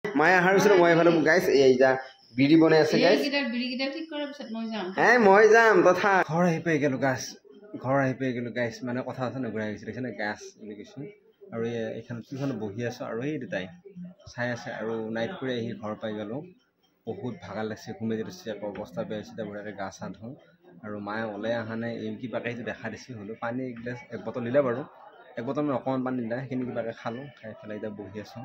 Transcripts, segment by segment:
মায়ে আহাৰ পিছত মই এফালে গাইছ এই যা বিড়ি বনাই আছে গাইছ মই যাম তথা ঘৰ আহি পাই গেলো গাইছ মানে কথা আছে নঘূৰাই গৈছে দেখিছেনে গাছ বুলি কৈছোঁ আৰু এইখানে কিখন বহি আছোঁ আৰু এই দুটাই চাই আছে আৰু নাইট কৰি আহি ঘৰ পাই গ'লোঁ বহুত ভাগৰ লাগছে ঘুমাই দিছে আকৌ অৱস্থা বেয়া হৈছে বঢ়িয়াকৈ গা চা ধুওঁ আৰু মায়ে ওলাই অহা নাই এই কিবাকে সেইটো দেখা দিছে হ'লেও পানী এগিলাচ এক বটল দিলে বাৰু এক বটল মানে অকণমান পানী দিলে সেইখিনি কিবাকৈ খালোঁ খাই পেলাই এতিয়া বহি আছোঁ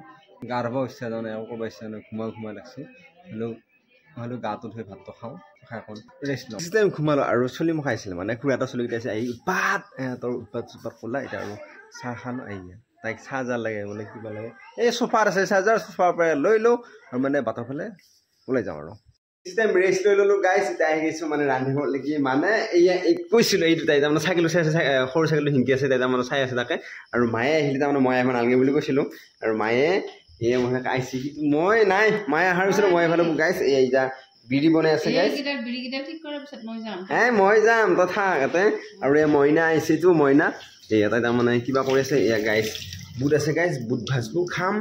গা ধুব ইচ্ছা যোৱা নাই একো কৰিব ইচ্ছা নাই ঘুমাই লাগছে হ'লেও গাটো ধুই ভাতটো খাওঁ খাই অকণ ৰেষ্ট লওঁ টাইম ঘুমালোঁ আৰু চলি মোক খাইছিলে মানে খুৰা এটা চলিকেইটা আছে আহি উৎপাত সিহঁতৰ উৎপাত ক'লা এতিয়া আৰু চাহ খালোঁ আহি তাইক চাৰ্জাৰ লাগে বোলে কিবা লাগে এই চোফাত আছে চাৰ্জাৰ চোফাৰ পৰা লৈ লওঁ আৰু মানে বাটৰ ফালে ওলাই যাওঁ আৰু টাইম ৰেষ্ট লৈ ল'লোঁ গাইছ এতিয়া আহি গৈছোঁ মানে ৰান্ধিব লাগি মানে এয়া কৈছিলোঁ এই দুটাই তাৰমানে চাইকেলটো চাই আছে সৰু চাইকেলটো শিংকি আছে তাই তাৰমানে চাই আছে তাকে আৰু মায়ে আহিলে তাৰমানে মই আহিব নালাগে বুলি কৈছিলোঁ আৰু মায়ে এই মই আহিছে মই নাই মায়ে অহাৰ পিছত মই এফালে গাইছ এই যা বিড়ি বনাই আছে গাইছ মই যাম তথা ইয়াতে আৰু এই মইনা আহিছেতো মইনা এই এটা তাৰমানে কিবা কৰি আছে এয়া গাইছ বুট আছে গাইছ বুট ভাজবো খাম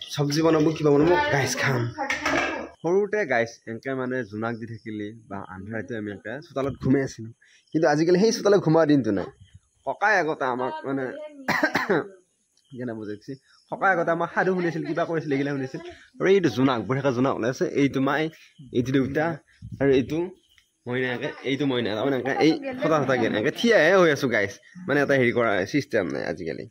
চব্জি বনাব কিবা বনাব গাইছ খাম সৰুতে গাইছ এনেকৈ মানে জোনাক দি থাকিলে বা আন্ধাৰটো আমি এনেকৈ চোতালত ঘুমাই আছিলোঁ কিন্তু আজিকালি সেই চোতালত ঘুমোৱা দিনটো নাই ককাই আগতে আমাক মানে কেনে বুজাইছে ককাই আগতে আমাক সাধু শুনিছিল কিবা কৰিছিল এইগিলা শুনিছিল আৰু এইটো জোনাক বঢ়িয়াকৈ জোনাক ওলাইছে এইটো মাই এইটো দেউতা আৰু এইটো মইনা এইটো মইনা তাৰমানে এই সতা সতাকৈ এনেকৈ থিয়াহে হৈ আছোঁ গাইছ মানে এটা হেৰি কৰা চিষ্টেম নাই আজিকালি